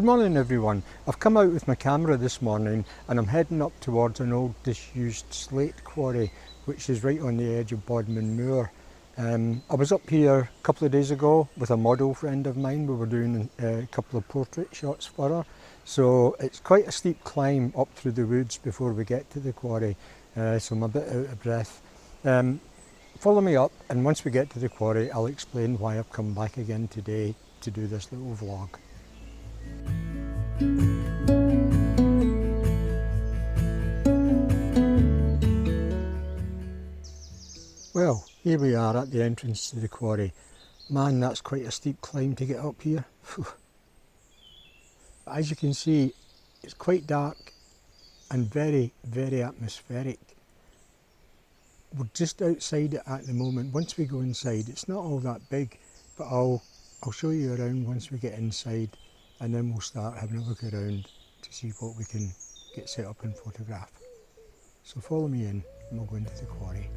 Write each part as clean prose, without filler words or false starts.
morning everyone. I've come out with my camera this morning and I'm heading up towards an old disused slate quarry which is right on the edge of Bodmin Moor. I was up here a couple of days ago with a model friend of mine. We were doing a couple of portrait shots for her. So it's quite a steep climb up through the woods before we get to the quarry, so I'm a bit out of breath. Follow me up, and once we get to the quarry I'll explain why I've come back again today to do this little vlog. Well, here we are at the entrance to the quarry. Man, that's quite a steep climb to get up here. As you can see, it's quite dark and very, very atmospheric. We're just outside it at the moment. Once we go inside, it's not all that big, but I'll show you around once we get inside, and then we'll start having a look around to see what we can get set up and photograph. So follow me in and we'll go into the quarry.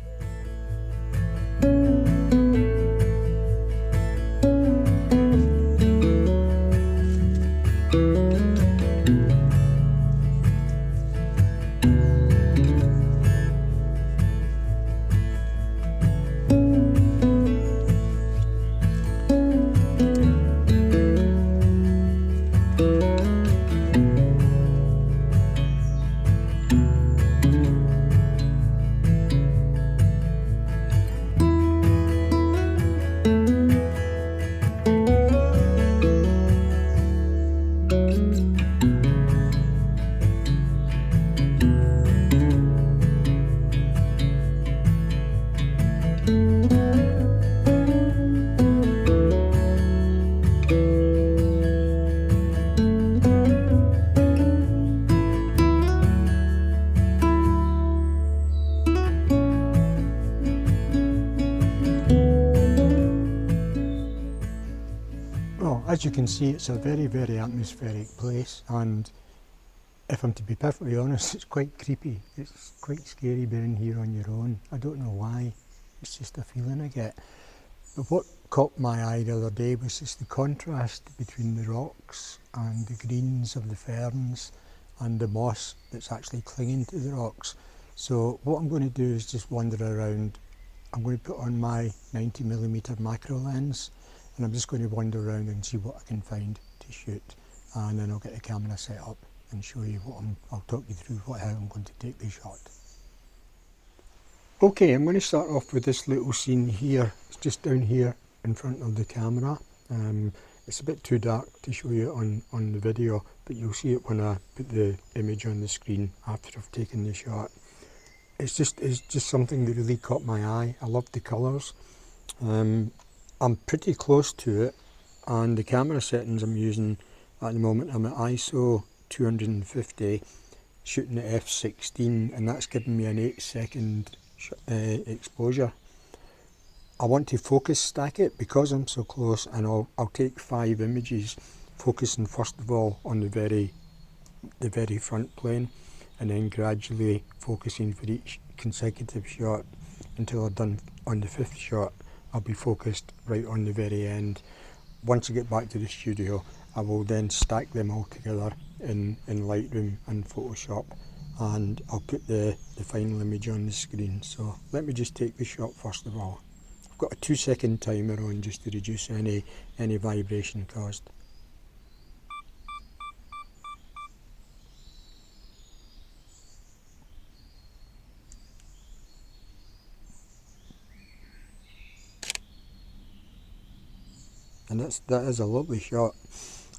Well, as you can see, it's a very, very atmospheric place, and if I'm to be perfectly honest, it's quite creepy. It's quite scary being here on your own. I don't know why, it's just a feeling I get. But what caught my eye the other day was just the contrast between the rocks and the greens of the ferns and the moss that's actually clinging to the rocks. So what I'm going to do is just wander around. I'm going to put on my 90mm macro lens, and I'm just going to wander around and see what I can find to shoot, and then I'll get the camera set up and show you I'll talk you through how I'm going to take the shot. Okay, I'm going to start off with this little scene here. It's just down here in front of the camera. It's a bit too dark to show you on the video, but you'll see it when I put the image on the screen after I've taken the shot. It's just something that really caught my eye. I love the colours. I'm pretty close to it, and the camera settings I'm using at the moment, I'm at ISO 250, shooting at f16, and that's giving me an 8-second exposure. I want to focus stack it because I'm so close, and I'll take 5 images, focusing first of all on the very front plane, and then gradually focusing for each consecutive shot until I'm done on the 5th shot. I'll be focused right on the very end. Once I get back to the studio, I will then stack them all together in Lightroom and Photoshop, and I'll put the final image on the screen. So let me just take the shot first of all. I've got a 2-second timer on just to reduce any vibration caused. And that is a lovely shot.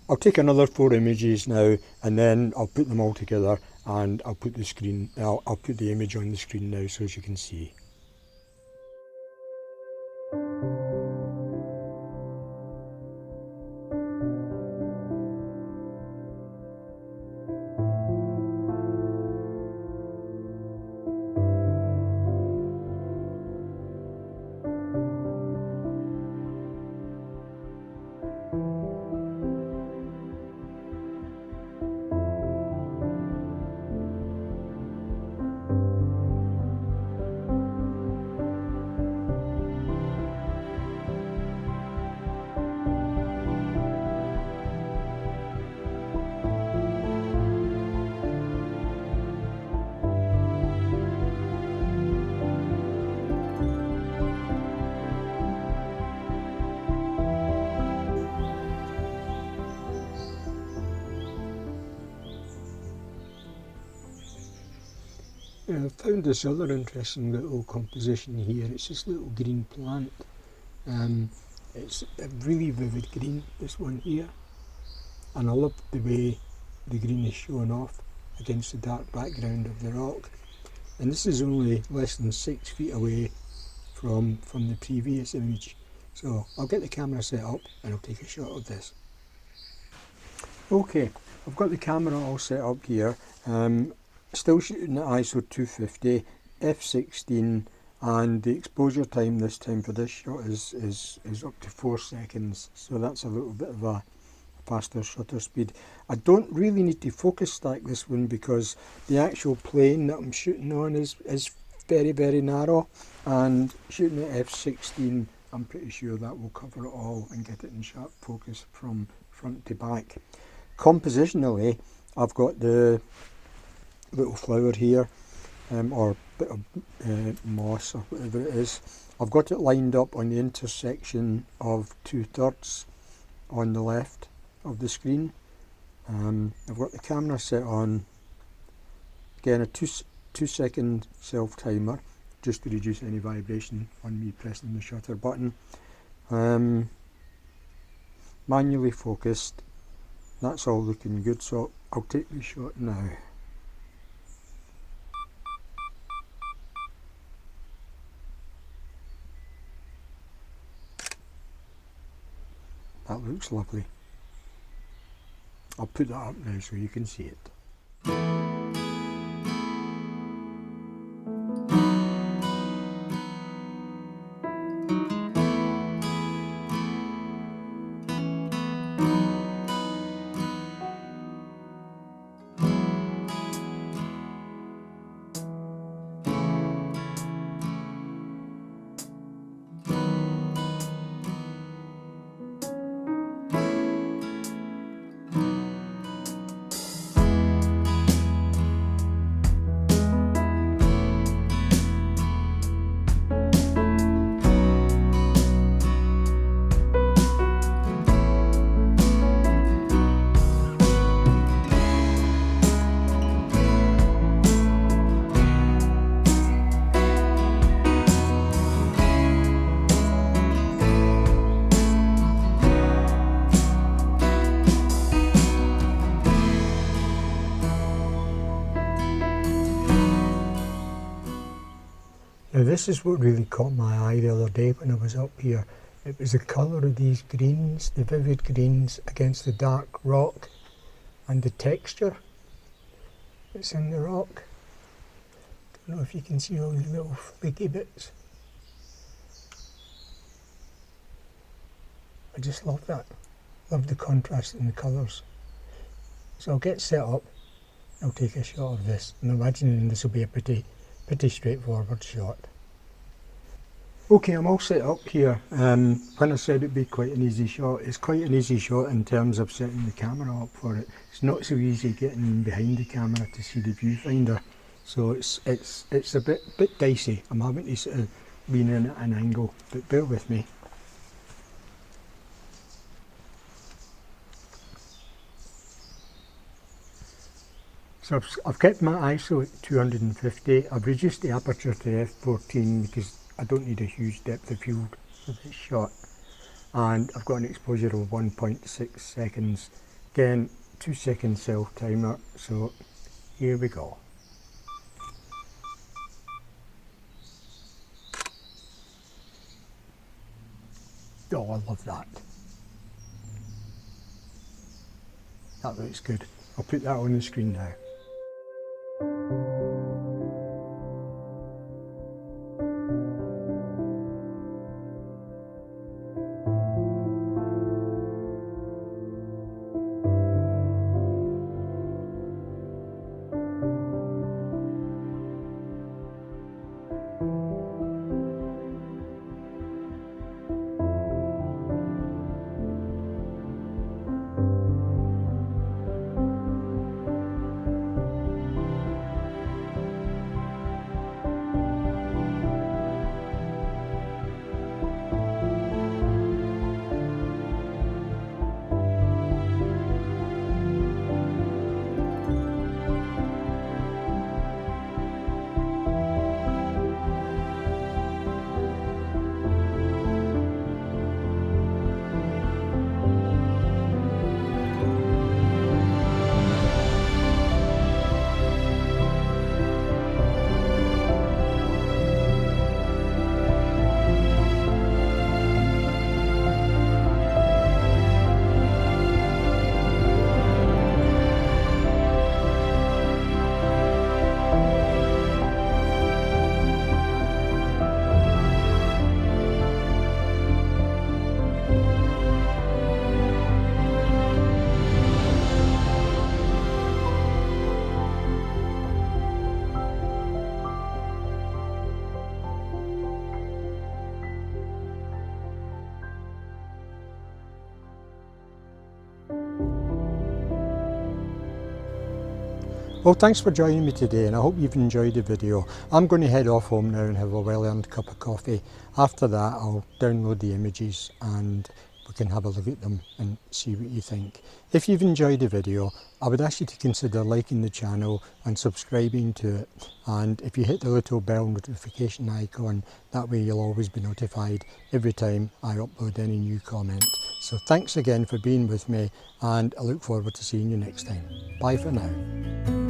I'll take another 4 images now, and then I'll put them all together, and I'll put the image on the screen now so as you can see. I found this other interesting little composition here. It's this little green plant. It's a really vivid green, this one here, and I love the way the green is showing off against the dark background of the rock. And this is only less than 6 feet away from the previous image. So I'll get the camera set up and I'll take a shot of this. Okay, I've got the camera all set up here. Still shooting at ISO 250, f16, and the exposure time this time for this shot is up to 4 seconds. So that's a little bit of a faster shutter speed. I don't really need to focus stack this one because the actual plane that I'm shooting on is very, very narrow, and shooting at f16 I'm pretty sure that will cover it all and get it in sharp focus from front to back. Compositionally, I've got the little flower here, or bit of moss or whatever it is. I've got it lined up on the intersection of 2/3 on the left of the screen. I've got the camera set on, again, a 2-second self timer just to reduce any vibration on me pressing the shutter button. Manually focused. That's all looking good, so I'll take the shot now. That looks lovely. I'll put that up now so you can see it. Now this is what really caught my eye the other day when I was up here. It was the colour of these greens, the vivid greens against the dark rock, and the texture that's in the rock. Don't know if you can see all these little flaky bits. I just love that. Love the contrast in the colours. So I'll get set up, I'll take a shot of this. I'm imagining this will be a pretty straightforward shot. Okay, I'm all set up here. When I said it'd be quite an easy shot, it's quite an easy shot in terms of setting the camera up for it. It's not so easy getting behind the camera to see the viewfinder, so it's a bit dicey. I'm having to sort of lean in at an angle, but bear with me. So I've kept my ISO at 250. I've reduced the aperture to f14 because I don't need a huge depth of field for this shot. And I've got an exposure of 1.6 seconds. Again, 2-second self timer, so here we go. Oh, I love that. That looks good. I'll put that on the screen now. Well, thanks for joining me today, and I hope you've enjoyed the video. I'm going to head off home now and have a well-earned cup of coffee. After that, I'll download the images and we can have a look at them and see what you think. If you've enjoyed the video, I would ask you to consider liking the channel and subscribing to it. And if you hit the little bell notification icon, that way you'll always be notified every time I upload any new comment. So thanks again for being with me, and I look forward to seeing you next time. Bye for now.